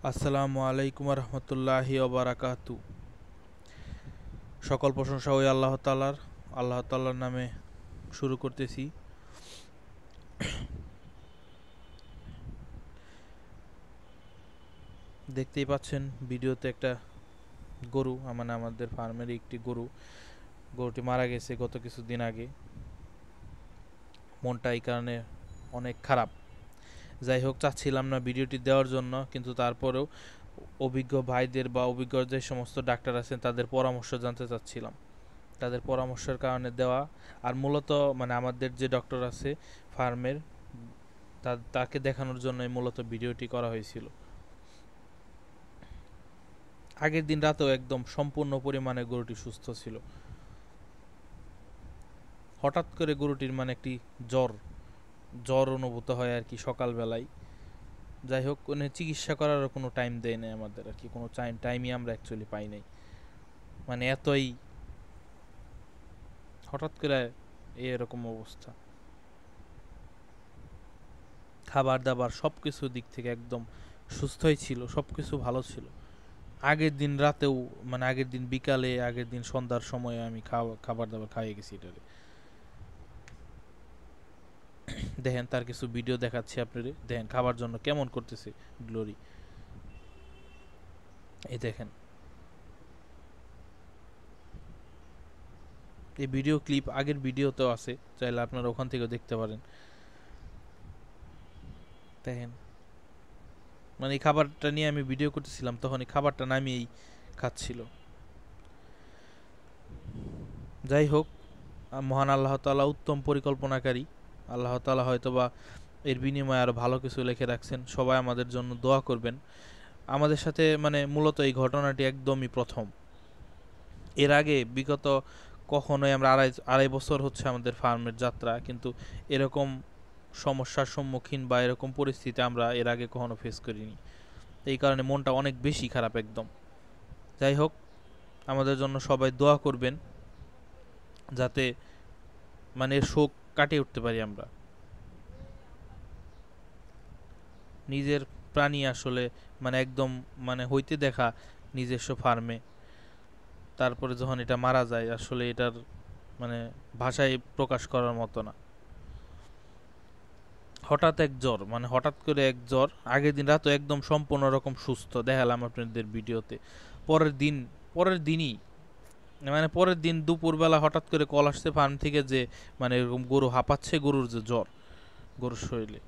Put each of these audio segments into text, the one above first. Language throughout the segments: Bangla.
আসসালামু আলাইকুম রহমতুল্লাহি ওবারাকাতু। সকল প্রশংসা ওই আল্লাহ তাআলার নামে শুরু করতেছি। দেখতেই পাচ্ছেন ভিডিওতে একটা গরু, আমাদের ফার্মের একটি গরুটি মারা গেছে গত কিছুদিন আগে। মনটা এই কারণে অনেক খারাপ। যাই হোক, চাচ্ছিলাম না ভিডিওটি দেওয়ার জন্য, কিন্তু তারপরেও অভিজ্ঞ ভাইদের বা অভিজ্ঞ যে সমস্ত ডাক্তার আছেন তাদের পরামর্শ জানতে চাচ্ছিলাম, তাদের পরামর্শের কারণে দেওয়া। আর মূলত আমাদের যে ডক্টর আছে ফার্মের, তাকে দেখানোর জন্যই মূলত ভিডিওটি করা হয়েছিল। আগের দিন রাতেও একদম সম্পূর্ণ পরিমাণে গরুটি সুস্থ ছিল। হঠাৎ করে গরুটির একটি জ্বর অনুভূত হয় আর কি সকালবেলায়। যাই হোক, চিকিৎসা করারও কোনো টাইম দেয় নাই আমাদের আর কি, কোনো টাইমই আমরা অ্যাকচুয়ালি পাই নাই। এতই হঠাৎ করে এরকম অবস্থা। খাবার দাবার সব কিছু দিক থেকে একদম সুস্থই ছিল, সব কিছু ভালো ছিল। আগের দিন রাতেও আগের দিন বিকালে, আগের দিন সন্ধ্যার সময় আমি খাবার দাবার খাইয়ে গেছি এটারে। দেখেন, তার কিছু ভিডিও দেখাচ্ছি আপনাদের। দেখেন খাবার জন্য কেমন করতেছে গ্লোরি। এই দেখেন, এই ভিডিও ক্লিপ আগের ভিডিওতেও আছে, চাইলে আপনারা ওখান থেকেও দেখতে পারেন। দেখেন, এই খাবারটা নিয়ে আমি ভিডিও করতেছিলাম, তখন এই খাবারটা নামিয়েই খাচ্ছিল। যাই হোক, মহান আল্লাহ তাআলা উত্তম পরিকল্পনাকারী। আল্লাহ তাআলা হয়তোবা এর বিনিময়ে আরো ভালো কিছু লিখে রাখছেন। সবাই আমাদের জন্য দোয়া করবেন। আমাদের সাথে মূলত এই ঘটনাটি একদমই প্রথম। এর আগে বিগত কখনোই আমরা আড়াই বছর হচ্ছে আমাদের ফার্মের যাত্রা, কিন্তু এরকম সমস্যার সম্মুখীন বা এরকম পরিস্থিতি আমরা এর আগে কখনো ফেস করিনি। এই কারণে মনটা অনেক বেশি খারাপ একদম। যাই হোক, আমাদের জন্য সবাই দোয়া করবেন যাতে শোক কাটিয়ে উঠতে পারি আমরা। নিজের প্রাণী আসলে একদম হইতে দেখা নিজস্ব ফার্মে, তারপরে যখন এটা মারা যায়, আসলে এটার ভাষায় প্রকাশ করার মতো না। হঠাৎ করে এক জ্বর। আগের দিন রাতে একদম সম্পূর্ণ রকম সুস্থ দেখালাম আপনাদের ভিডিওতে। পরের দিন দুপুরবেলা হঠাৎ করে কল আসছে ফার্ম থেকে যে এরকম গরু হাঁপাচ্ছে, গরুর যে জ্বর গরুর শরীরে।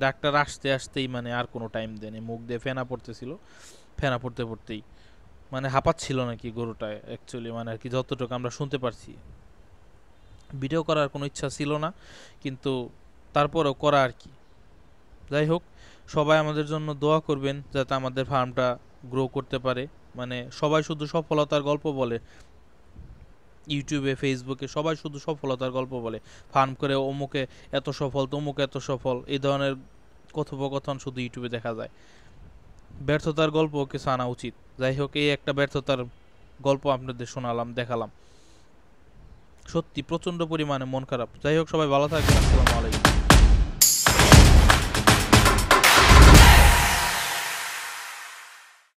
ডাক্তার আসতে আসতেই আর কোনো টাইম দেয়নি। মুখ দিয়ে ফেনা পড়তেছিল, ফেনা পড়তেই হাঁপাচ্ছিল নাকি গরুটা অ্যাকচুয়ালি, আর কি যতটুকু আমরা শুনতে পারছি। ভিডিও করার কোনো ইচ্ছা ছিল না, কিন্তু তারপরেও করা আর কি। যাই হোক, সবাই আমাদের জন্য দোয়া করবেন যাতে আমাদের ফার্মটা গ্রো করতে পারে। সবাই শুধু সফলতার গল্প বলে, ইউটিউবে ফেসবুকে সবাই শুধু সফলতার গল্প বলে। ফার্ম করে অমুকে এত সফল, তমুকে এত সফল, এই ধরনের কথোপকথন শুধু ইউটিউবে দেখা যায়। ব্যর্থতার গল্প কিছু আনা উচিত। যাই হোক, এই একটা ব্যর্থতার গল্প আপনাদের শোনালাম, দেখালাম। সত্যি প্রচন্ড পরিমাণে মন খারাপ। যাই হোক, সবাই ভালো থাকবেন। আসসালামু আলাইকুম।